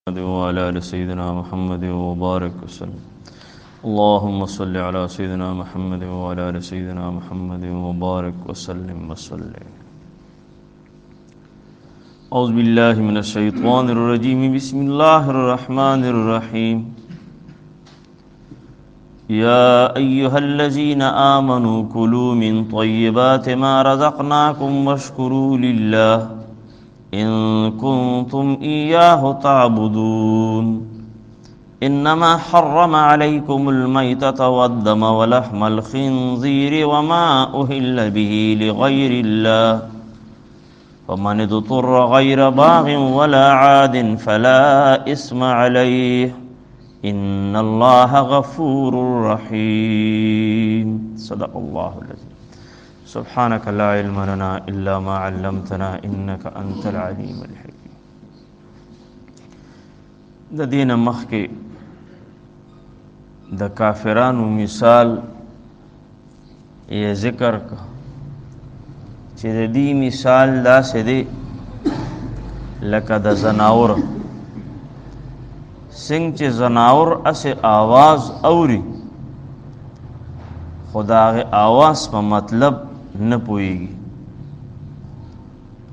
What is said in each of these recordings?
وعلى آل سيدنا محمد وبارك وسلم. اللهم صل على سيدنا محمد وعلى آل سيدنا محمد وبارك وسلم وسلم. أعوذ بالله من الشيطان الرجيم. بسم الله الرحمن الرحيم. يا أيها الذين آمنوا كلوا من طيبات ما رزقناكم واشكروا لله إن كنتم إياه تعبدون. إنما حرم عليكم الميتة والدم ولحم الخنزير وما أهل به لغير الله فمن اضطر غير باغ ولا عاد فلا إثم عليه إن الله غفور رحيم. صدق الله العظيم. سبحانك لا علم لنا إلا ما علمتنا إنك أنت العليم الحكيم. د دین مخکې د کافرانو مثال یې ذکر که چې د دې مثال داسې دی لکه د زناور څنګه چې زناور اسې آواز اوري خو د هغې آواز په مطلب نه پوهېږي،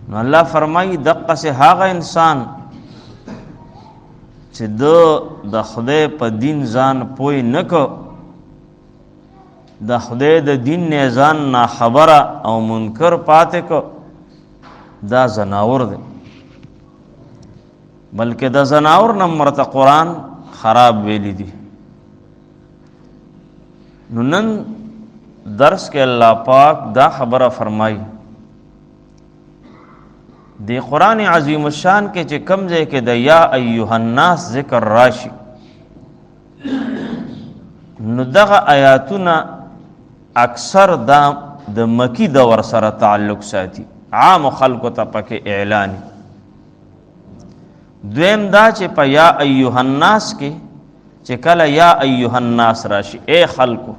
نو الله فرمایي دقسې هغه انسان چې د خدای په دین ځان پوه نه که، د خدای د دین نه ځان ناخبره او منکر پاتې که، دا زناور دی. بلکې د زناور نه مرته قرآن خراب ویلی دی. نو نن درس کې الله پاک دا خبره فرمایي دی قرآن عظیم الشان کې چې کم ځای کې د یا ایها الناس ذکر راشي نو دغه آیاتونه اکثر دا د مکی دور سره تعلق ساتي، عام خلکو ته پکې اعلاني. دویم دا چې په یا ایها الناس کې چې کله یا ایها الناس راشي اے خلکو،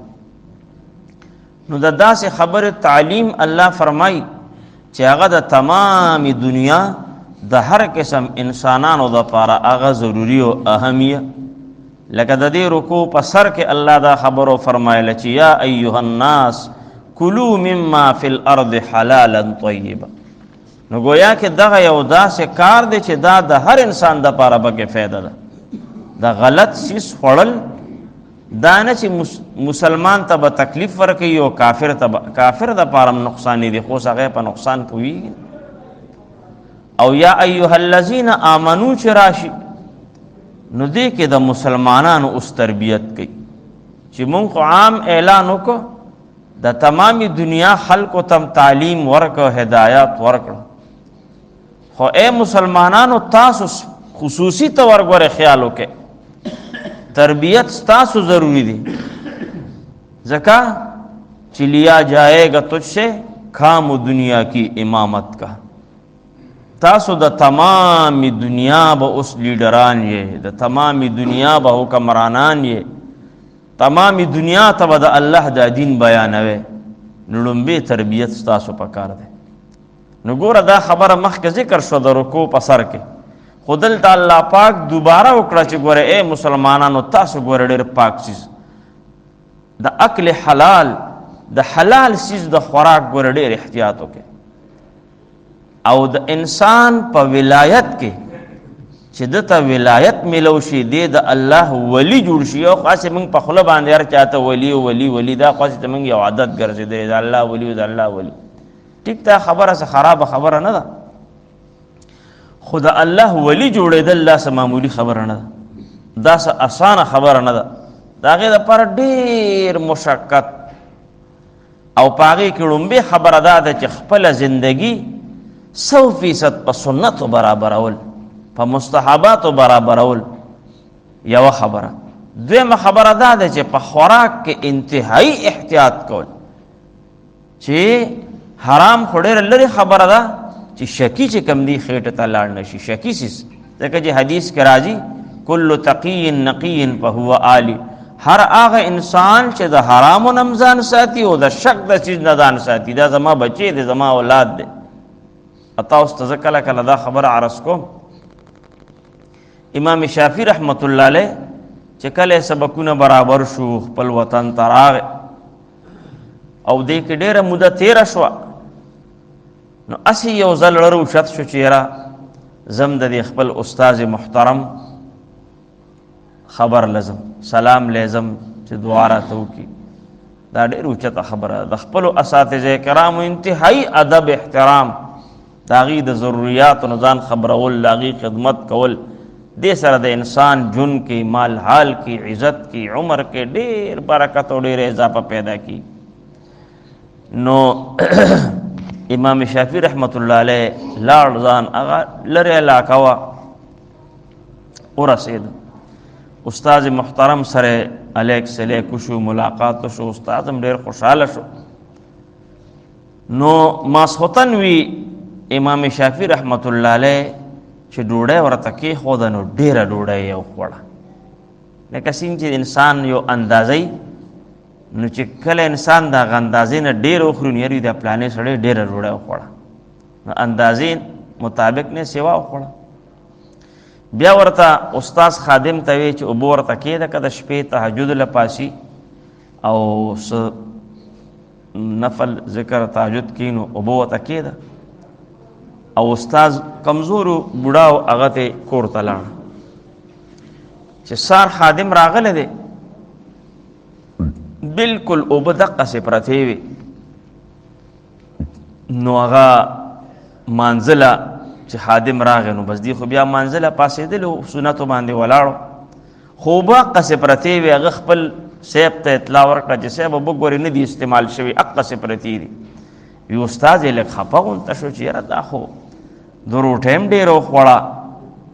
نو د داسې خبر تعلیم الله فرمای چې هغه د تمام دنیا د هر قسم انسانانو دپاره هغه ضروري او اهمیه. لکه د دې رکوع په سر کې الله دا خبرو فرمایله چې یا ایها الناس کلوا مما فی الارض حلالا طیبا. نو گویا کې دغه یو داسې کار دی چې دا د هر انسان دپاره پکې فایده ده. د غلط سیس خوړل دا نه چې مسلمان ته به تکلیف ورکوي او کافر د پاره نقصان دی، خو هغه په نقصان پوهېږي. او یا ایها الذین آمنو چې راشي نو دې کې د مسلمانانو اوس تربیت کوي چې مونږ خو عام اعلان وکړو د تمامی دنیا خلکو تم تعلیم ورکړو، هدایات ورکړو، خو اے مسلمانانو تاسو خصوصي طور غوره خیال وکړئ، تربیت ستاسو ضروری دی. ځکه چې لیا جائے گا تجھ سے کام دنیا کی امامت کا. تاسو د تمامی دنیا به اوس لیډران یې، د تمامی دنیا به حکمرانان یې، تمامی دنیا ته به د الله د دین بیانوي. نو لومبې تربیت ستاسو په کار دی. نو ګوره دا خبره مخکې ذکر شو د رکوع په سر کې، خو دلته الله پاک دوباره وکړه چې ګوره اے مسلمانانو تاسو ګوره ډېر پاک سیز د اکل حلال، د حلال سیز د خوراک ګوره ډېر احتیاط وکړي. او د انسان په ولایت کې چې دته ولایت ملو شي دی د الله ولی جوړ شي. او خاصه موږ په خوله باندې هر چاته ولی ولی ولی دا خاصه موږ یو عادت ګرځېدلی د الله ولی د الله ولی. ټیک دا خبره څه خرابه خبره نه ده، خو د الله ولی جوړېدل دا څه معمولي خبره نه ده، دا څه اسانه خبره نه ده. د هغې دپاره ډېر مشقت او په هغې کې لومبې خبره دا ده چې خپله زندګي 100% په سنتو برابرول، په مستحباتو برابرول یوه خبره. دویمه خبره دا ده چې په خوراک کې انتهایی احتیاط کول، چې حرام خو ډېره لرې خبره ده چې شکی چې کم دی خېټه ته لاړ نشي، شکی سیس. ځکه چې حدیث کې راځي کل تقی نقی فهو آلی، هر هغه انسان چې د حرامو نه ځان ساتي او د شک د چیز نه ځان ساتي، دا زما بچی دی، زما اولاد دی. اتا اوس ته کله کله دا خبره عرض کوم امام شافعی رحمت الله علیه چې کله سبقونه برابر شو خپل وطن ته راغی او دې کې ډېره موده تېره شوه، نو اسې یو ځل زړه اوچت شو چې یاره زم د دې خپل استاذ محترم خبر لزم، سلام لازم چې دعا راته وکړي. دا ډېر اوچته خبره ده. د خپلو اساتذه کرامو انتهایی ادب احترام، د هغې د ضروریاتو نه ځان خبرول، د هغې خدمت کول، دې سره د انسان ژوند کې، مال حال کې، عزت کې، عمر کې ډېر برکت او ډېر اضافه پیدا کی. نو امام شافعی رحمت الله علیه لاړ، ځان هغه لرې علاقه وه، ورسېد. استاد محترم سره الیک سلیک شو، ملاقات شو، استاد هم ډېر خوشحاله شو. نو ماسخوتن وی امام شافعی رحمت الله علیه چې ډوډۍ ورته کېښوده، نو ډېره ډوډۍ یې وخوړه. لکه څنګه چې انسان یو اندازه، نو چې کله انسان د هغه اندازې نه ډېر وخوري، نو یاري د پلانې سړی ډېره ډوډۍ وخوړه، نو اندازې مطابق نه سوا وخوړه. بیا ورته استاد خادم ته وی چې اوبه ورته کېده، که د شپې تهجد له پاسي او څه نفل ذکر تهجد کښې، نو اوبه ورته کېده. او استاد کمزورو بوډاو هغه ته کور ته لاړ. چې سار خادم راغلی دی، بالکل اوبه دقسې پرتې وي، نو هغه مانځله چې خادم راغی، نو بس دی خو بیا مانځله پاسېدلو سنتو باندې ولاړو، خو اوبه هقسې پرتې وي. هغه خپل صاحب ته اطلاع ورکړه چې صاحب اوبه ګورې نه دي استعمال شوي، هقسې پرتې دي. وی استاد یې لږ خفه غونته شو چې یاره دا خو د روټۍ هم ډېره وخوړه،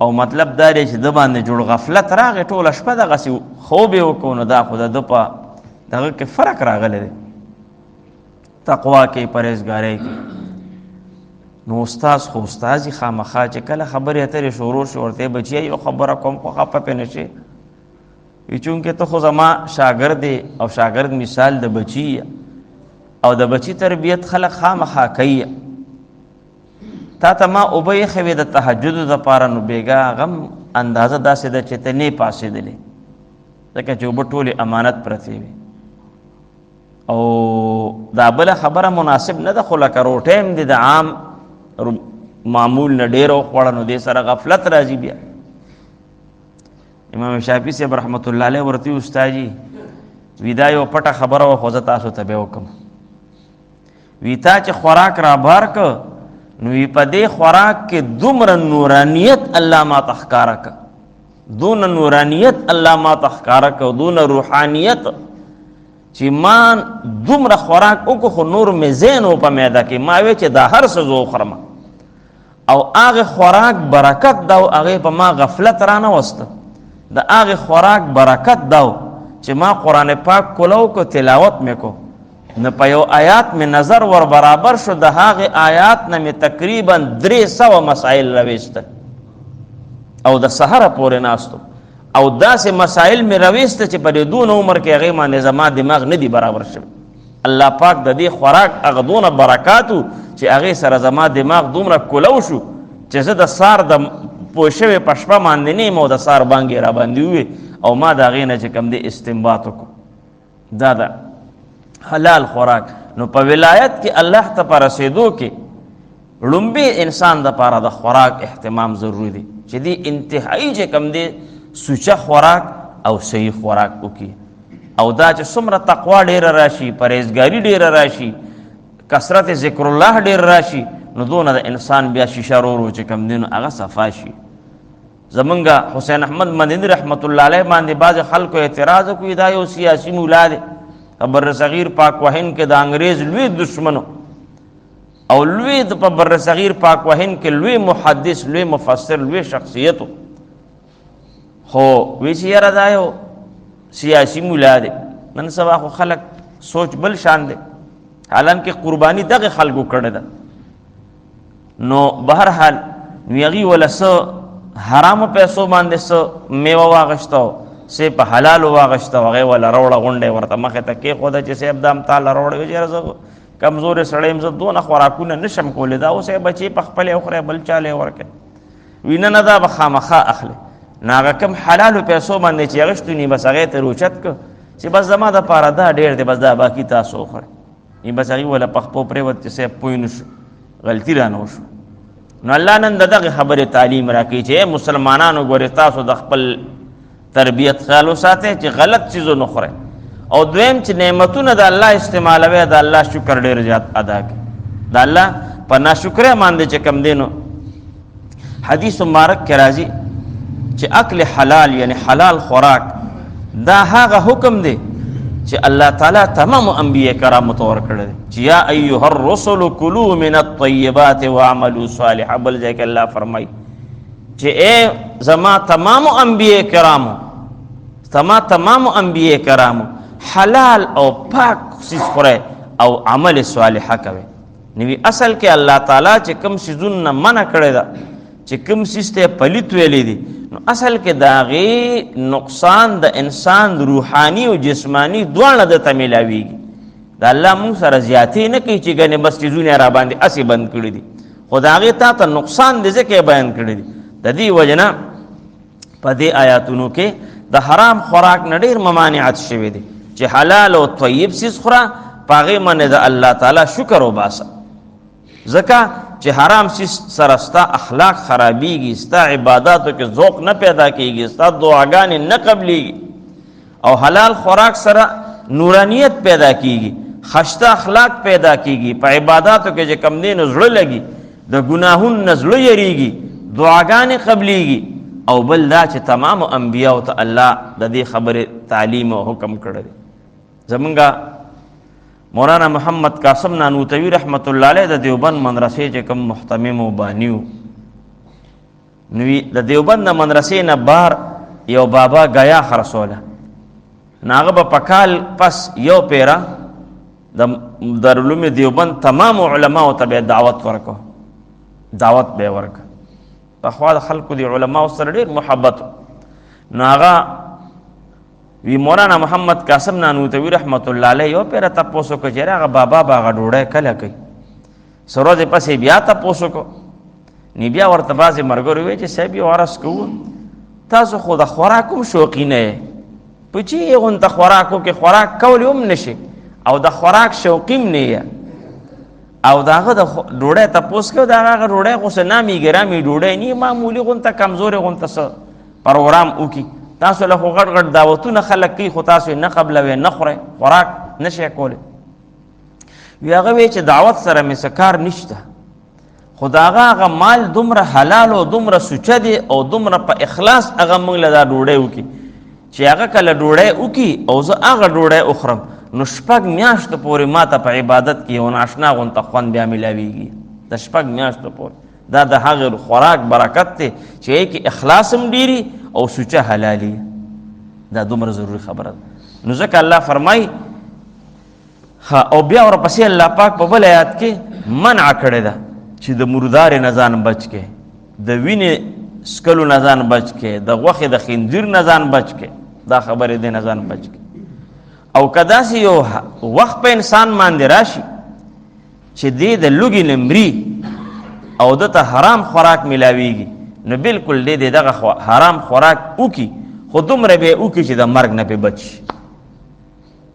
او مطلب دا دی چې ده باندې جوړ غفلت راغی، ټوله شپه دغسې خوب یې وکړو، نو دا خو د ده په دغه کې فرق راغلی دی، تقوا کې، پرهیزګارۍ کې. نو استاد خو استاذ خامخا چې کله خبرې اترې شروع شي، ورته بچیا یو خبره کوم، خو خفه پې نه شي. وي چونکې ته خو زما شاګرد یې، او شاګرد مثال د بچي، او د بچي تربیت خلک خامخا کوي. تا ته ما اوبه ایښې وې د تهجدو دپاره، نو بېګا هغه هم اندازه داسې ده چې ته نه یې پاسېدلې، ځکه چې اوبه ټولې امانت پرتې وي. او دا بله خبره مناسب نه ده، خو لکه روټۍ هم دې د عام معمول نه ډېره وخوړه، نو دې سره غفلت راځي. بیا امام شافعي صاحب رحمت الله علیه ورته وي استاد جي، وي دا یو پټه خبره وه، خو زه تاسو ته بیا وکړم. وي تا چې خوراک را بار که، نو وی په دې خوراک کې دومره نورانیت الله ما ته ښکاره که، دونه نورانیت الله ما ته ښکاره که، دونه روحانیت چې ما دومره خوراک وکړو، خو نور مې ذهن و په معده کې، ما وی چې دا هر څه زه وخورم. او هغې خوراک برکت دا و، هغې په ما غفلت را نه وسته. د هغې خوراک برکت دا و چې ما قرآن پاک کولو کو، تلاوت مې کو، نو په یو آیات مې نظر ور برابر شو، د هغې آیات نه مې تقریبا 300 مسائل راویستل، او د سحره پورې ناستو، او داسې مسائل مې راویسته چې په دې دونه عمر کې هغې باندې زما دماغ نه دی برابر شوی. الله پاک د دې خوراک هغه دونه برکاتو چې هغې سره زما دماغ دومره کولو شو چې زه د سار د پوه شوې په شپه باندې نه یم، او د سار بانګې را باندې ووې، او ما د هغې نه چې کوم دی استنباط وکړو. دا ده حلال خوراک. نو په ولایت کې الله ته په رسېدو کې لومبی انسان دپاره د خوراک اهتمام ضروري دی، چې دی انتهایی چې کوم دی سوچه خوراک او صحیح خوراک وکړي. او دا چې څومره تقوا ډېره راشي، پرهیزګاري ډېره راشي، کثرت ذکر الله ډېر راشي، نو دونه د انسان بیا شیشه ورو چې کوم دی نو هغه صفا شي. زمونږ حسین احمد مدني رحمت الله علیه باندې بعضې خلکو اعتراض وکړي، دا یو سیاسي مولا دی، بر صغیر پاک وهند کې د انګریز لوی دشمنو، او لوی په بر صغیر پاک وهند کې لوی محدث، لوی مفسر، لوی شخصیتو، خو وی چې یاره دا یو سیاسی مولا دی. نن سبا خو خلک سوچ بل شان دی، حالانکه قربانی دغه خلکو کړې ده. نو بهرحال نو هغې وله څه حرامو پیسو باندې څه میوه واغشته، څه په حلالو واغشته، هغې وله روړه غونډې ورته مخې ته کېښوده چې صاحب دا هم تاله روړې. ویل یاره زه کمزورې سړی یم، زه دونه خوراکونه نه شم کولی، دا اوس یې بچې په خپلې وخورې، بل چاله یې ورکړې. وي نه نه دا به خامخا اخلې. ناغه کم حلال پیسو باندې چې غشتونی بس هغه ته روچت کو چې بس زما د پاره دا ډیر دی بس دا باقی تاسو خور ني بس هغه ولا پخپو پرې وته سه پوینو غلطی را نه وشو. نو الله نن دغه خبره تعلیم راکړي چې مسلمانانو ګورې تاسو د خپل تربیت خیال وساتئ چې غلط چیزو نه خورئ، او دویم چې نعمتونه د الله استعمالوي د الله شکر ډیر زیات ادا کړئ. د الله په ناشکرۍ باندې چې کم دینو حدیث مبارک کې راځي چې اکل حلال یعنی حلال خوراک دا هغه حکم دی چې الله تعالی تمام انبیاء کرام تور کړل چې یا ایها الرسل کلوا من الطیبات واعملوا صالحا. بل ځای کې الله فرمایي چې اے زما تمام انبیاء کرامو حلال او پاک چیز خورئ او عمل صالحه کوئ. نوی اصل کې الله تعالی چې کوم شیزونه منع کړی دا چې کوم شیز ته پلیت ویلی دي نو اصل کې داغي نقصان د انسان روحانی او جسمانی دواړه د تمیلاویږي. دا الله موږ سره زیاتې نه کوي چې ګنې بس چیزونه را باندې اسی بند کړی دي، خدای ته ته نقصان دې ځکه بیان کړی دي. د دې وجنه په دې آیاتونو کې د حرام خوراک نه ډېر ممانعت شوی دي چې حلال او طیب چیز خوره پاغه باندې د الله تعالی شکر وباسه. ځکه چې حرام چیز سره ستا اخلاق خرابېږي، ستا عباداتو کې ذوق نه پیدا کېږي، ستا دعاګانې نه قبلېږي، او حلال خوراک سره نورانیت پیدا کېږي، خشته اخلاق پیدا کېږي، په عباداتو کې چې کم دی نو زړه لګي، د ګناهونو نه زړه یریږي، دعاګانې قبلېږي. او بل دا چې تمام انبیاء ته الله د دې خبرې تعلیم او حکم کړی. زمونږه مولانا محمد قاسم نانوتوی رحمت الله علیه د دیوبند مدرسې چې کوم محتمم و بانیو نوی د دیوبند مدرسې نه بار یو بابا غیا خرصوله ناغه په پکال پس یو پیرا د دارالعلوم دیوبند تمام علما او ته دعوت ورکو، دعوت به ورک په خوا د خلکو دی علما سره ډیر محبت. ناغه وی مولانا محمد قاسم نانوتوی رحمت الله علیه یو پیرا تاسو کو چې هغه بابا باغ ډوړې کله کوي سروز پسې بیا تاسو کو نی بیا ورته بازي مرګور وی چې سبي ورس کو تاسو خو د خوراکوم شوقینه پچی غون ته خوراکو کې خوراک کول هم نشي او د خوراک شوقیم نه او داغه د ډوړې تاسو کو داغه ډوړې خو سنامي ګرامي ډوړې نی معمولی غون ته کمزوري غون ته پروګرام وکي تاسو له غړ غړ دعوتونه خلک کوي خو تاسو نه قبلوي نه خورئ خوراک نشي کولی. وی هغه وی چې دعوت سره مې سکار نشته، خداغه هغه مال دومره حلال او دومره سوچه دي او دومره په اخلاص هغه موږ له دا ډوډۍ وکي چې هغه کله ډوډۍ وکي او زه هغه ډوډۍ اخرم نو شپږ میاشتو پورې ماته په عبادت کې یو ناشنا غونته خوند بیا ملاویږي. د شپږ میاشتو پورې دا د هغه خوراک برکت دی چې کې اخلاص هم ډیری او سوچه حلالي. دا دومره ضروری خبره ده. نو ځکه الله فرمای او بیا ورپسې الله پاک په بل آیات کې منع کړی ده چې د مردار نزان بچ کې، د وینې سکلو نزان بچ کې، د غوښې د خنزیر نزان بچ کې، دا خبره ده نزان بچ کې. او کدا سي یو وخت په انسان باندې راشي چې دې د لوګي لمري او دته حرام خوراک ملاويږي نو بالکل دې دغه حرام خوراک وکي خو دومره به وکي چې د مرګ نه به بچ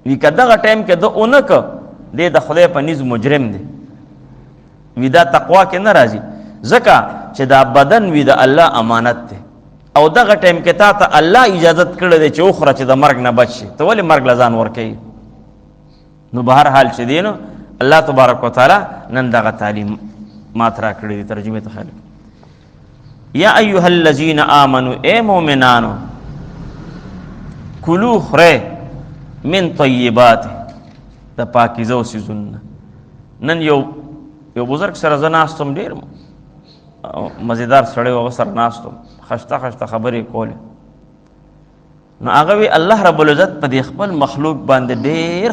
وی کداغه ټایم کې د اونک دې د خدای په نيز مجرم دی. وی دا تقوا کې ناراضي ځکه چې دا بدن وی د الله امانت دی او دغه ټایم کې تا ته الله اجازه کړې ده چې اوخره چې د مرګ نه بچ شي ته ولې مرګ لزان ورکې. نو بهر حال چې دینو الله تبارک وتعالى نن دغه تعلیم ماترا کړی ترجمه ته خلک یا ایها الذین آمنوا اے مومنانو کلوا خره من طیبات د پاکیزو سيزونه. نن یو بزرگ سره زناستم ډیر مزیدار سړی و سره ناستم خشته خبرې کوله نو هغه وی الله رب العزت په دې خپل مخلوق باندې ډیر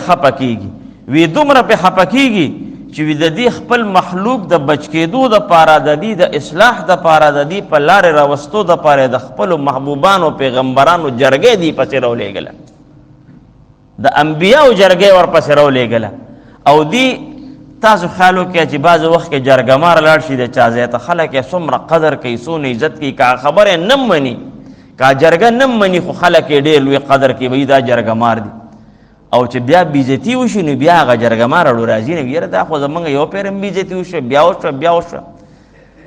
خپکیږي وی دومره په خپکیږي چې وی د دې خپل مخلوق د بچ کېدو د پاره د دې د اصلاح د پاره د دې په لار راوستو د پاره د خپل محبوبانو پیغمبرانو جرګې دی پسې راولېګل، د انبیانو جرګې ور پسې راولېګل او دی تاسو خیال وکړئ چې بعض وخت کې جرګمار لاړ شي د چا ځای ته خلک یې څومره قدر کوي څونه عزت کوي که خبره یې نه مني که جرګه نه مني خو خلک یې ډېر لوی قدر کوي وایي دا جرګمار دي او چې بیا بېعزتي وشي نو بیا هغه جرګمار اړو راځي نه یاره دا خو زمونږ یو پیر هم بېعزتي وشوه بیا وشوه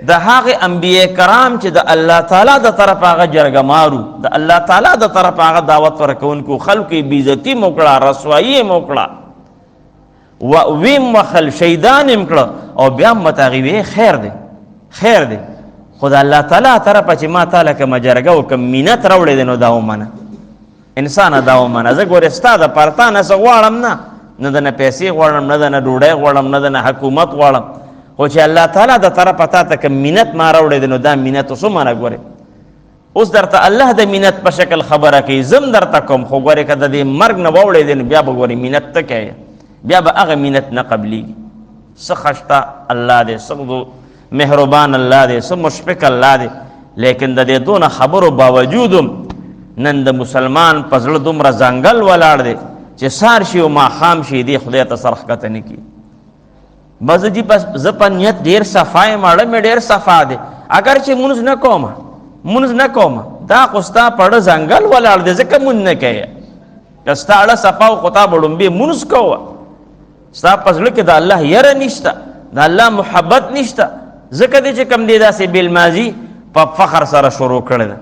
د هغې انبیاء کرام چې د الله تعالی د طرفه هغه جرګمارو د الله تعالی د طرفه هغه دعوت ورکوونکو خلکو یې بېعزتي مو کړه رسوایي یې مو کړه ویم وخل شیدان ام کړه او بیا هم ورته هغې ویې خیر دی خو د الله تعالی طرفه چې ما تعالی کومه جرګه او کوم مینت راوړی دی نو دا ومنه انسانه دا ومنه زه ګورې ستا دپاره تا نه څه غواړم نه د نه پیسې غواړم نه د نه ډوډۍ غواړم نه د نه حکومت غواړم خو چې الله تعالی د طرفه تا ته کوم مینت ما راوړی دی نو دا مینت اوس ومنه ګورې اوس درته الله د مینت په شکل خبره کوي زم درته کوم خو ګورې که د دې مرګ نه واوړی دی نو بیا به ګورې مینت ته کوې بیا به هغه مینت نه قبلیږي څه خشته الله دی څه مهربان الله دی څه مشفق الله دی لیکن د دې دونه خبرو باوجود نن د مسلمان په زړه دومره ځنګل ولاړ دی چې سار شي او ماښام شي دې خدای ته سر ښکته نه کړي بس جي بس زه په نیت ډېر صفا یم اړه مې ډېر صفا دی اگر چې مونځ نه کومه دا خو ستا په اړه ځنګل ولاړ دی ځکه مونځ نه کوې که ستا اړه صفا او خو تا به ډومبې مونځ کوه ستا په زړه کې د الله یره نشته د الله محبت نشته ځکه دی چې کوم دی داسې بالماضي په فخر سره شروع کړی ده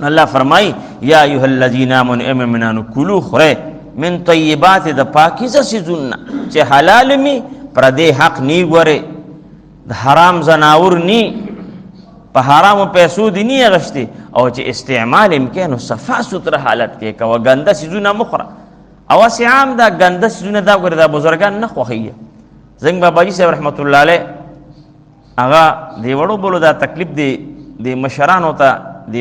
الله فرمایي یا ایها الذین آمنوا ای مؤمنانو کلو خورئ من طیبات د پاکیزه څیزونه چې حلال می پردې حق نی ګورې د حرام زناور نی په حرامو پیسو دي نی اغشتې او چې استعمال امکانو صفا ستره حالت کې کوه ګنده څیزونه مه خوره او هسې عام دا ګنده څیزونه دا ګورې دا بزرګان نه خوښوي زنګ باباجي صاحب رحمت الله علیه هغه د وړو بولو دا تکلیف د مشرانو ته د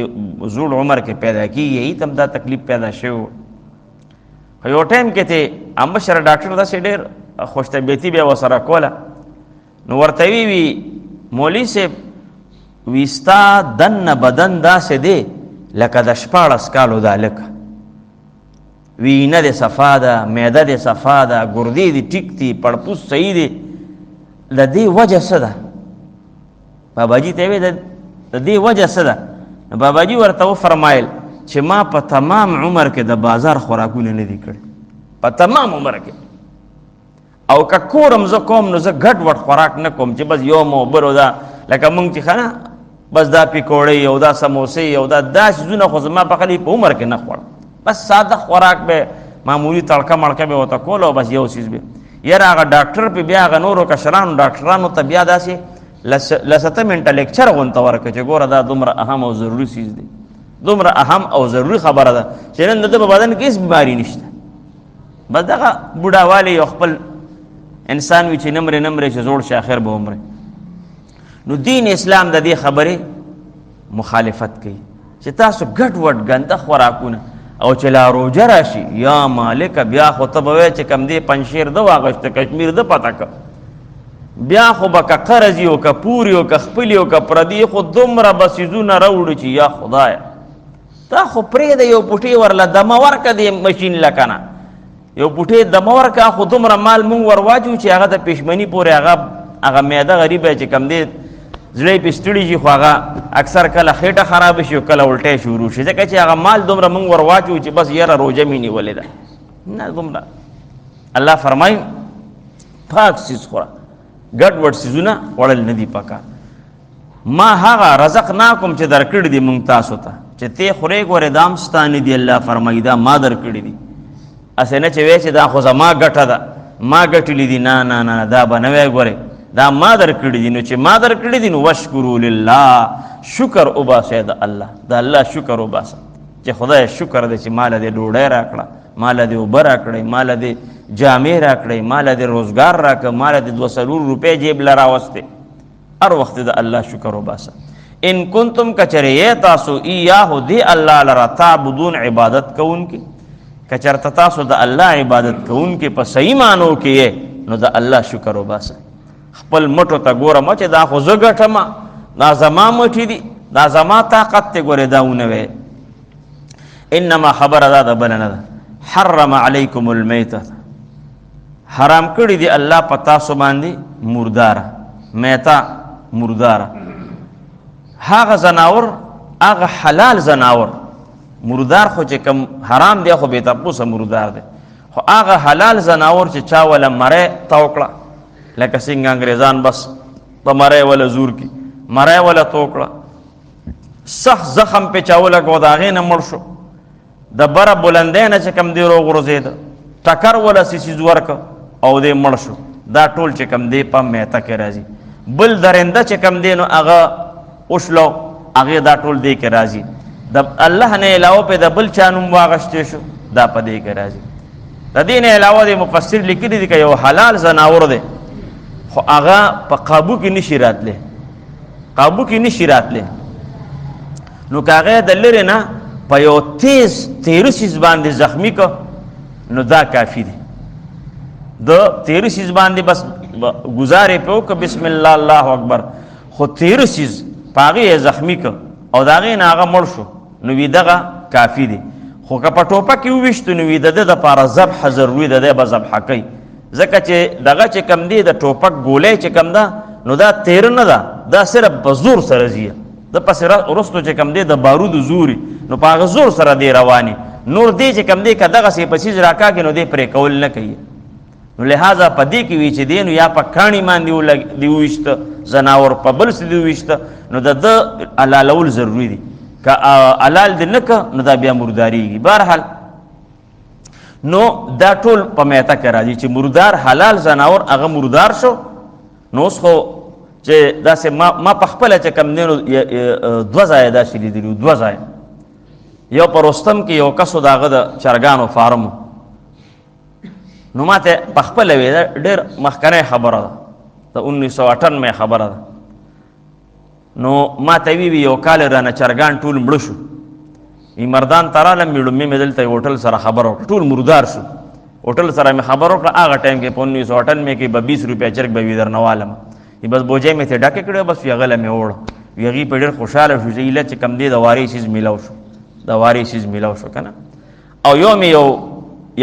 زوړ عمر کې پیدا کېږي هیڅ هم دا تکلیف پیدا شوی خو یو ټایم کې ته مشر ډاکټر داسې ډېر خوش طبیعتي بیا ورسره کوله نو ورته وی مولوي صاحب وی ستا دننه بدن داسې دی لکه د 14 کالو دا لکه وینه دې صفا ده معده دې صفا ده ګردې دې ټیک دي پړپوس صحیح دی د دې وجه څه ده باباجي ته وی د دې وجه څه ده نو باباجي ورته وفرمایل چې ما په تمام عمر کې د بازار خوراکونه نه دي کړي په تمام عمر کې او که کورم زه کوم نو زه ګډ وډ خوراک نه کوم چې بس یو موبرو دا لکه مونږ چې ښه نه بس دا پکوړې او دا سموسې او دا څیزونه خو زما په خلی په عمر کې نه خوړم بس ساده خوراک به معمولی تړکه مړکه به ورته کول او بس یو څیز به یاره هغه ډاکټر په بیا هغه نورو کشرانو ډاکټرانو ته بیا داسې لسته منټه لیکچر غونته ورکړه چې ګوره دا دومره اهم او ضروري څیز دی دومره اهم او ضروري خبره ده چې نن د ده په بدن کې هېڅ بیماري نشته بس دغه بوډاوالی یو خپل انسان وي چې نمرې چې زوړ شي آخر به عمره نو دین اسلام د دې خبرې مخالفت کوي چې تاسو ګډ وډ ګنده خوراکونه او چې لا روژه راشي یا مالک بیا خو ته به وایې چې کم دی پنجشیر ده واغشته کشمیر ده پته که بیا خو به که قرض یو که پوري او که خپلي او که پردي خو دومره به څیزونه راوړو چې یا خدایه تا خو پرېږده یو پوټې ورله دمه ورکه دې مشین لکه نه یو پوټې دمه ورکه خو دومره مال مونږ ور واچو چې هغه د پېشمني پورې هغه معده غریبه چې کم دی زړه یې پې ستړي شي خو هغه اکثر کله خېټه خرابه شي او کله الټی شروع شي ځکه چې هغه مال دومره مونږ ور واچو چې بس یاره روژه مې نیولې ده نه دومره الله فرمایي پاک څیز خوره ګډ وډ څیزونه خوړل نه دي پکار ما هغه رزق ناکم چې درکړي دي مونږ تاسو ته چې ته خورې ګورې دا هم ستا نه دي الله فرمایي دا ما درکړي دي هسې نه چې وایې چې دا خو زما ګټه ده ما ګټلي دي نه دا به نه وایې ګورې دا ما درکړي دي نو چې ما درکړي دي نو وشکرو لله شکر وباسئ د الله شکر وباسه چې خدای شکر دی چې ماله دې ډوډۍ راکړه ماله دې اوبه راکړئ ماله دې جامې راکړئ ماله دې روزګار راکړه ماله دې 200 روپۍ جیب له راوستې هر وخت د الله شکر وباسه ان کنتم کچرې تاسو ایاهو دې الله لره تعبدون عبادت کوونکي کچرته تاسو د الله عبادت کوونکي په صحیح معنو کې نو د الله شکر وباسه خپل مټو ته ګوره مه چې دا خو زه ګټم دا زما مټې دي دا زما طاقت دی ګورې دا ونه وی انما خبره دا ده بله نه ده حرم علیکم المیته حرام کړی دی الله پتا سو باندې مردار میتا مردار هغه زناور هغه حلال زناور مردار خو چې کم حرام دی خو به تاسو مردار دی خو هغه حلال زناور چې چا ولا مړې توکړه لکه څنګه انګريزان بس په مړې ولا زور کی مړې ولا توکړه صح زخم په چاوله کو داغې نه مړ شو د بره بلندې نه چې کم دی رو غرزید ټکر ولا سیسی ورک او دې مړ شو دا ټول چې کم دی په میته کې راځي بل درنده چې کم دی نو هغه اوشلو هغه دا ټول دی کې راځي د الله نه علاوه په د بل چانوم واغشته شو دا په دې کې راځي د دې نه علاوه د مفسر لیکلي دي چې یو حلال زناور دی خو هغه په قابو کې نشي راتله قابو کې نشي راتله نو کاغه د لری نه په یو تیر سیز باندې زخمی کو نو دا کافی دی د تیر سیز باندې بس گزارې په کو بسم الله الله اکبر خو تیر سیز پاغه زخمی کو او داغه نه هغه مړ شو نو وی دغه کافی دی خو که په ټوپه کې وویشت نو وی د لپاره ذبح ضروري ده د به ذبح کوي ځکه چې دغه چې کم دی د ټوپک ګولې چې کم ده نو دا تیر نه ده دا صرف په زور سره ځي د پس ورستو چې کم دی د بارود زوري نو په هغه زور سره دی رواني نور دی چې کم دی که دغه سي پسیز راکاږي نو دی پرې کول نه کوي نو لہذا په دې کې وی چې دی نو یا په کاڼي باندې دی وویشته زناور په بل څه دی وویشته نو د حلالول ضروري دي که حلال دی نه که نو دا بیا مرداریږي بهرحال نو دا ټول په میته کې راځي چې مردار حلال زناور هغه مردار شو نو اوس خو چې داسې ما په خپله چې کم دی نو دوه ځایه داسې لیدلي دوه ځایه یو په رستم کې یو کسو د هغه د چرګانو فارم نو ما ته په خپله وی ډېر مخکنۍ خبره ده د 1998 خبره ده نو ما ته وی یو کال رانه چرګان ټول مړه شو ای مردان ترالم میړو مې دلته هوټل سره خبر وکړه ټول مردار شو هوټل سره مې خبر وکړه هغه ټایم کې په 1998 کې به 20 روپیا چرګ به وی درنوالم بس بوجه مې ته ډکه کړو بس یغله مې وړ یغي په ډېر خوشاله شو چې ایله چې کم دی د واري شیز میلاو شو د واري شیز میلاو شو کنه او یو مې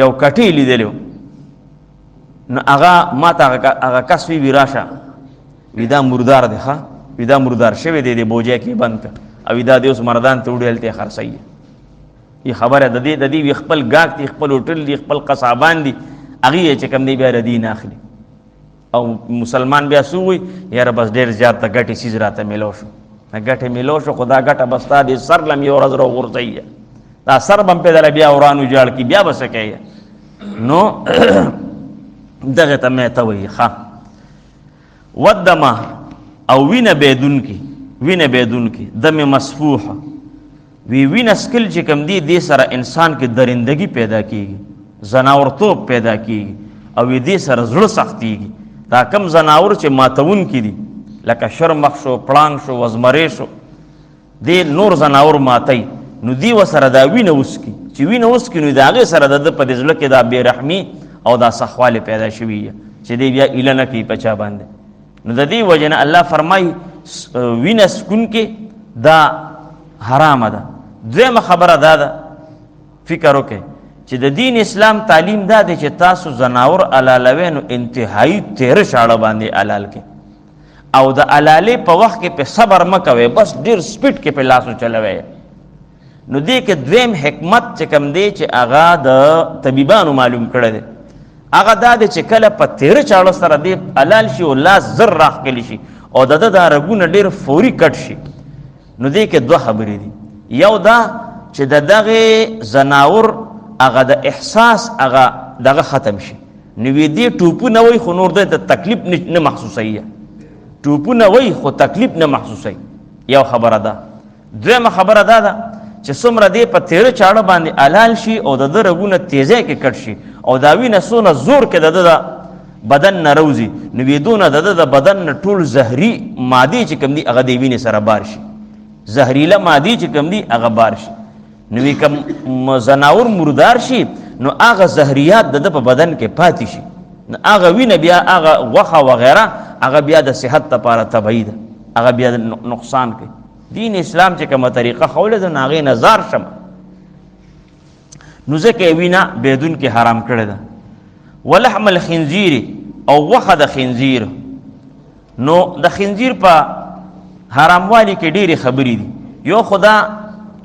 یو کټی لیدلو نو هغه ما ته هغه کس وی راشه ودا مردار دی ښا ودا مردار شوی دی د بوجه کې بند ک او ودا د اوس مردان ته وړل ته خرڅي ی خبره د دې خپل گاګ دی خپل هوټل دی خپل قصابان دی هغه چې کم دی بیا ردی نه اخلي او مسلمان بیا سووي یاره بس ډېر زیات ته ګټې سیز راته میلو شو ګټې میلو شو خدا ګټه بستا دې سر لم یو ورځ رو غورځي دا سر بم په دل بیا ورانو جاړ کی بیا بس کوي نو دغه ته مې ته وي ښا ودما او وینه بدون کی دم مسفوح وینه سکل چې کم دی دې سره انسان کې درندگی پیدا کیږي زناورتوب پیدا کیږي او دې سره زړه سختيږي دا کم زناور چې ماتون کی دي لکه شرمخ شو پړانګ شو وزمرې شو دې نور زناور ماتي نو دی وسره دا وینه وسکی چې وینه وسکی نو دا هغه سره د په دې ځل کې دا بیرحمی او دا سخواله پیدا شوی چې دی بیا اله نه کوي پچا باندې نو د دې وجنه الله فرمای وینه سکون کې دا حرام ده دویمه خبره ده فکر وکړئ چې د دین اسلام تعلیم دا دی چې تاسو زناور علالوي نو انتهایی تیر شاړه باندې علال کې او د علالې په وخت کې په صبر مکوي بس ډیر سپیډ کې په لاسو چلوي نو دې کې دویم حکمت چې کم دی چې هغه د طبيبانو معلوم کړی دی هغه دا دی چې کله په تیر چاړه سره دی علال شي او لاس زر راخلی شي او د دا رګونه ډیر فوري کټ شي نو دې کې دوه خبرې دي یو دا چې دغه زناور هغه د احساس هغه دغه ختم شي نو دې ټوپو نه وای خو نور د تکلیف نه محسوسایي ټوپو نه وای خو تکلیف نه محسوسایي یو خبره ده دویمه خبره ده چې څومره دې په تیر چاړه باندې علال شي او د رګونه تیزه کې کټ شي او دا وینه سونه زور کې د بدن نه روزي نو ویدونه د بدن نه ټول زهري مادي چې کوم دي هغه د وینې سره بار شي زهريله مادي چې کوم دي هغه بار شي نو کوم زناور مردار شي نو هغه زهريات د په بدن کې پاتې شي نو هغه وینه بیا هغه وخه وغیرہ هغه بیا د صحت لپاره تبعی ده هغه بیا نقصان کوي دین اسلام چې کومه طریقه خوله ده ناغه نظر شم نو ځکه وینا بدون کې حرام کړی ده ولحم الخنزیر او غوښه د خنزیر. نو د خنزیر په حراموالي کې ډېرې خبرې دي. یو خدا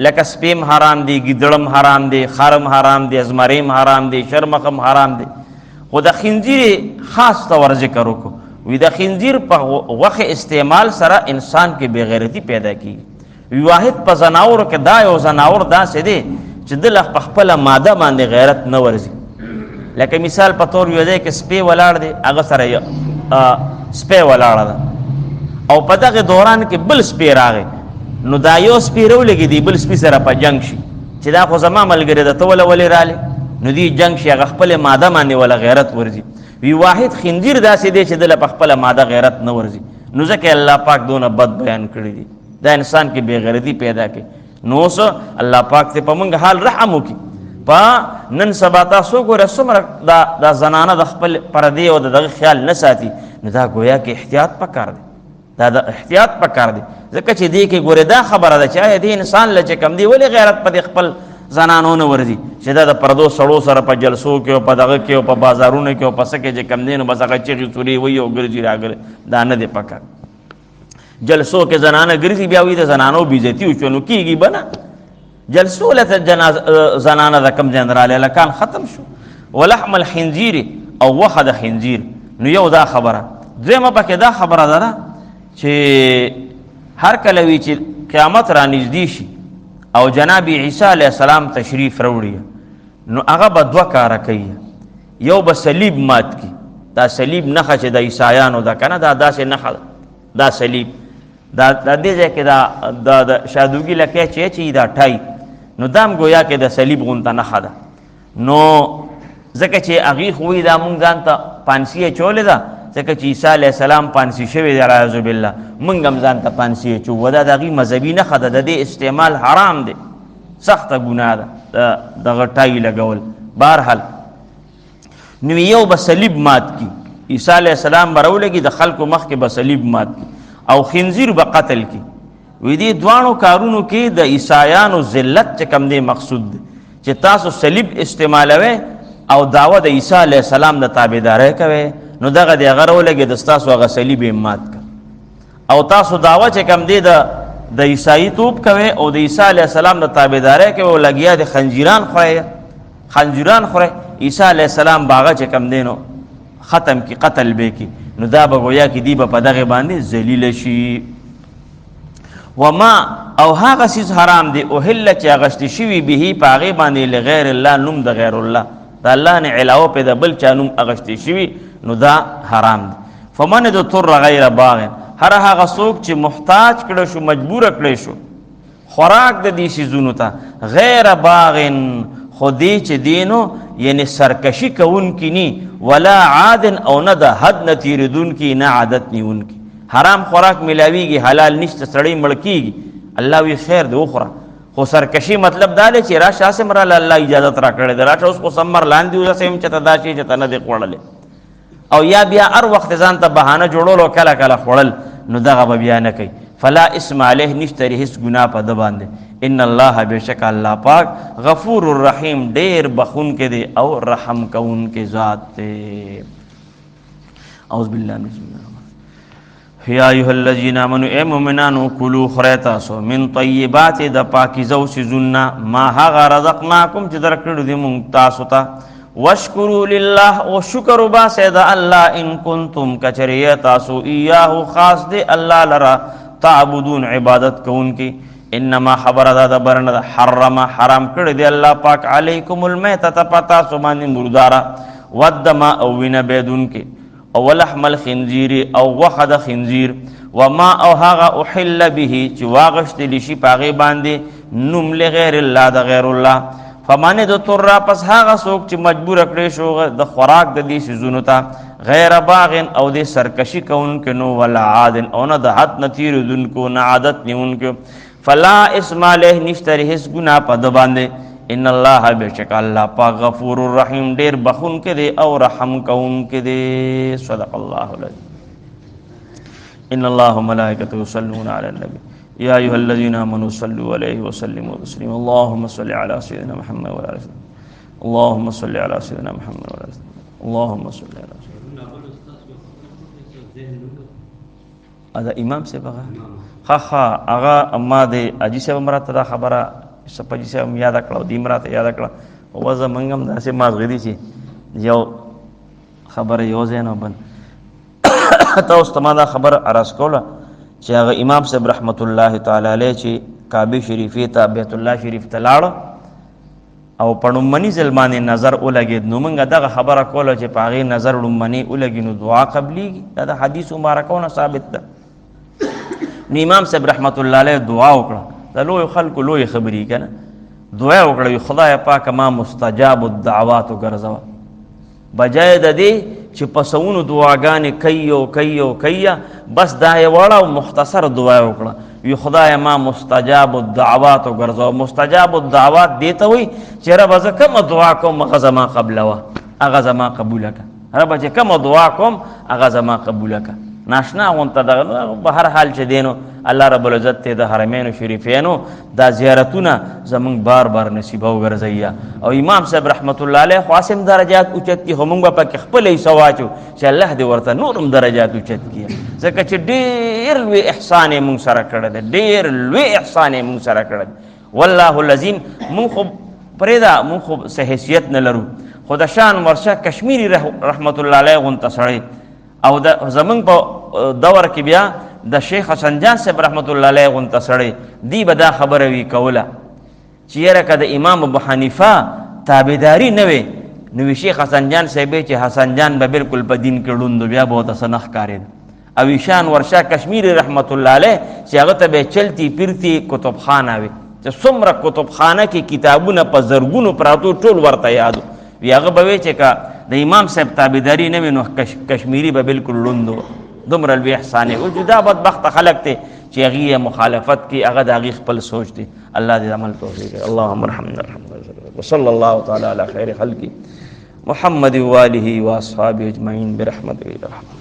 لکه سپیم حرام دی، ګیدړم حرام دی، خرم حرام دی، ازمریم حرام دی، شرمخم حرام دی. خو د خنزیر خاص طور ذکر وکړو. وی د خنزیر په غوښه استعمال سره انسان کې بېغیرتي پیدا کیږي. وی واحد په زناورو کې دا یو زناور داسې دی چې دله په خپله ماده باندې غیرت نه ورځي. لکه مثال په طور یو ځای کې سپی ولاړ دی، هغه سره سپی ولاړه ده او په دغه دوران کې بل سپی راغی، نو دا یو سپی راولګي دی بل سپی سره په جنگ شي چې دا خو زما ملګری ده ته ولې رالی، نو دی جنگ شي هغه خپل ماده باندې ولا غیرت ورځي. وی واحد خنزیر داسې دی چې دله په خپل ماده غیرت نه ورځي. نو ځکه الله پاک دونه بد بیان کړی دی، دا انسان کې بے غیرتی پیدا کوي. نو اوس الله پاک ته په موږ حال رحم وکړي. په نن سبا تاسو ګوره څومره دا زنانه د خپل پردې او دغه خیال نه ساتي، نو دا گویا کې احتیاط پکار دی. دا د احتیاط پکار دی ځکه چې دې کې ګوره دا خبره ده چې آیا دې انسان له چې کم دی ولې غیرت په خپل زنانو نه ورځي چې دا د پردو سړو سره په جلسو کې او په دغه کې او په بازارونو کې او په څه کې چې کم دی نو بس هغه چغې چورې وایي او ګرځي راګرځي. دا نه دی پکار. جلسو کې زنانه ګرځي بیا وایي د زنانو بېعزتي وشوه، نو کېږي به نه. جلسو له زنانه د کم ځای نه رالی هلکان ختم شو. ولحم الخنزیر او غوښه د خنزیر. نو یو دا خبره. دویمه پکې دا خبره ده چې هر کله وي چې قیامت را نږدې شي او جناب عیسی علیه السلام تشریف راوړي، نو هغه به دوه کاره کوي. یو به صلیب مات کړي. دا صلیب نښه چې د عیسایانو ده که نه، دا داسې نښه ده. دا صلیب دا دې ځای کې د شادوګي لکۍ چې اچوي دا ټای، نو دا هم گویا کې د صلیب غونته نښه ده. نو ځکه چې هغې خو وایي دا مونږ ځان ته پانسي اچولې ده، ځکه چې عیسی علیه السلام پانسي شوی دی والعیاذ بالله، مونږ هم ځان ته پانسي اچو. و دا د هغې مذهبي نښه ده، د دې استعمال حرام دی، سخته ګناه ده دغه ټای لګول. بهرحال نو یو به صلیب مات کړي، عیسی علیه السلام به راولګي د خلکو مخکې به صلیب مات کړي او خنزیر به قتل کړي. وی دې دواړو کارونو کې د عیسایانو ذلت چې کم دی مقصود دی چې تاسو صلیب استعمالوئ او دعوه د عیسی علیه السلام د تابعدارۍ کوئ، نو دغه دی هغه راولګي د ستاسو هغه صلیب یې مات کړ. او تاسو دعوه چې کم دی د عیسائی توب کوئ او د عیسی علیه السلام د تابعدارۍ کوئ او لګیا د خنزیران خورئ، عیسی علیه السلام به هغه چې کم دی نو ختم کی، قتل به کی. نو دا به گویا کې دی به په دغه باندې ذلیل شي. وما او هغه سیز حرام دی اوهل چې اغشت شوي به په هغې باندې لغیر الله، نوم د غیر الله د الله نه علاوه په د بل چا نوم اغشت شوي، نو دا حرام دی. فمن اضطر غیر باغ، هر هغه څوک چې محتاج کړه شو، مجبوره کړی شو خوراک د دې سیزونو ته، غیر باغ خو دې چې دینو یعنی سرکشي کوونکي نی، ولا عاد او نه د حد نه تېرېدونکي، نه عادت نیونکي. حرام خوراک ملاویږي، حلال نشته، سړی مړ کېږي. الله وی خیر دی وخوره، خو سرکشي مطلب دا دی چې راشه هسې راله الله اجازت را کړی دی، راشه اوس خو سمر لاندې اوسه یم چې ته دا شی چې ته نه دی خوړلی، او یا بیا هر وخت ځان ته بهانه جوړول او کله کله خوړل، نو دغه به بیا نه کوي. فلا اسم علیه، نشته هیڅ ګناه په ده باندې. ان الله بشک الله پاک غفور الرحیم، ډیر بخونکی دی او رحم کوونکی ذات دی. اعوذ باللہ من الشیطان الرجیم. یا ایها الذین آمنوا، اے مومنانو، کلوا خورئ تاسو من طیبات د پاکیزو څیزونه ما هغه رزقناکم چې درکړو دي مونږ تاسو ته، واشکروا لله، او شکر وباسئ د الله، ان کنتم کچریه تاسو ایاه خاص دی الله لرا تعبدون عبادت کوونکی. انما خبر دا برنه حرم حرام کړی دی الله پاک علیکم المیتة پتا سو باندې مردارا، والدم او وینه بيدونکي، او لحم الخنزیر او غوښه د خنزیر، وما او هغه احل به چې واغشتلی شي پاغې باندې نوم لغیر الله د غیر الله. فمن اضطر، پس هغه څوک چې مجبور کړی شو د خوراک د دې څیزونو ته، غیر باغ او د سرکشي کوونکو نو، ولا عاد او نه د حد نه تېرېدونکو، نه عادت نیونکو، فلا اسم علیه، نشته هیڅ ګناه په ده باندې. ان الله بشک الله پاک غفور الرحیم، ډیر بخونکی دی او رحم کوونکی دی. صدق الله العظیم. ان الله وملائکته یصلون علی النبی یا ایها الذین آمنوا صلوا علیه وسلموا تسلیما. اللهم صل علی سیدنا محمد وعلى آله وسلم. اللهم صل علی سیدنا محمد وعلى آله وسلم. اللهم صل علی ادا امام سے بغا خا اغا اما دې اجي سے مرته دا خبره سپجي سے یاد کړو دې مرته یاد کړو وځه منګم داسې مازغدي چې یو خبره یو زینو بن تاسو ته دا خبر عرض کوله چې هغه امام صاحب رحمت الله تعالی علیه چې کعبه شریفه ته بیت الله شریف ته لاړ او پړمنی ځلمانه نظر ولګید نو موږ دغه خبره کوله چې پاغي نظر لمنی ولګی نو دعا قبليږي دا حدیث مبارکونه ثابت ده. نو امام صاحب رحمت الله علیه دعا وکړه دا لوی خلکو لوی خبرې کنه دعا وکړه خدای پاک ما مستجاب الدعوات وګرځوا بجای د دې چې پسونو دعاګانې کيو بس دا یې وړه او مختصر دعا وکړه وی خدای ما مستجاب الدعوات وګرځوا مستجاب الدعوات دیته وي چې رب زه کوم دعا کوم هغه زما قبلوا هغه زما قبول کړه رب چې کوم دعا کوم هغه زما قبول کړه ناشنا غونته دغه په هر حال چې دینو الله رب العزت ته د حرمین شریفینو دا زیارتونه زمونږ بار بار نصیب وګرځي او امام صاحب رحمت الله علیه خاصم درجات اوچت کی همغه په خپل یې سواچو چې الله دې ورته نورم درجات اوچت کی ځکه چې ډېر لوی احسان مونږ سره کړی ډېر لوی احسان مونږ سره کړی والله العظیم مونږ خو پرېدا مونږ خو حیثیت نه لرو خدا شان ورشه کشمیری رحمت الله علیه غونته سړی او د زمون په دور کې بیا د شیخ حسن جان صاحب رحمت الله علیه غونته سړی دی به دا خبره وی کوله چې یره کده امام ابو حنیفه تابعداري نه وي نو شیخ حسن جان صاحب چې حسن جان به بالکل په دین کې ړوند بیا به تاسو نه ښکارید او شان ورشا کشمیری رحمت الله علیه چې هغه ته به چلتی پیرتی کتابخانه وي چې څومره کتابخانه کې کتابونه په زرګونو پراتو ټول ورته یادو وی هغه به چې کا د امام صاحب تابعداري نه وي نو کشمیری به بالکل ړوند دومره لوی احسان او جدا بدبخت خلق ته چې هغه مخالفت کی هغه د هغه خپل سوچ دي الله دې عمل توفیق اللهم ارحمنا وصلى الله تعالى على خير خلقه محمد واله واصحابه اجمعين برحمتك يا رحمن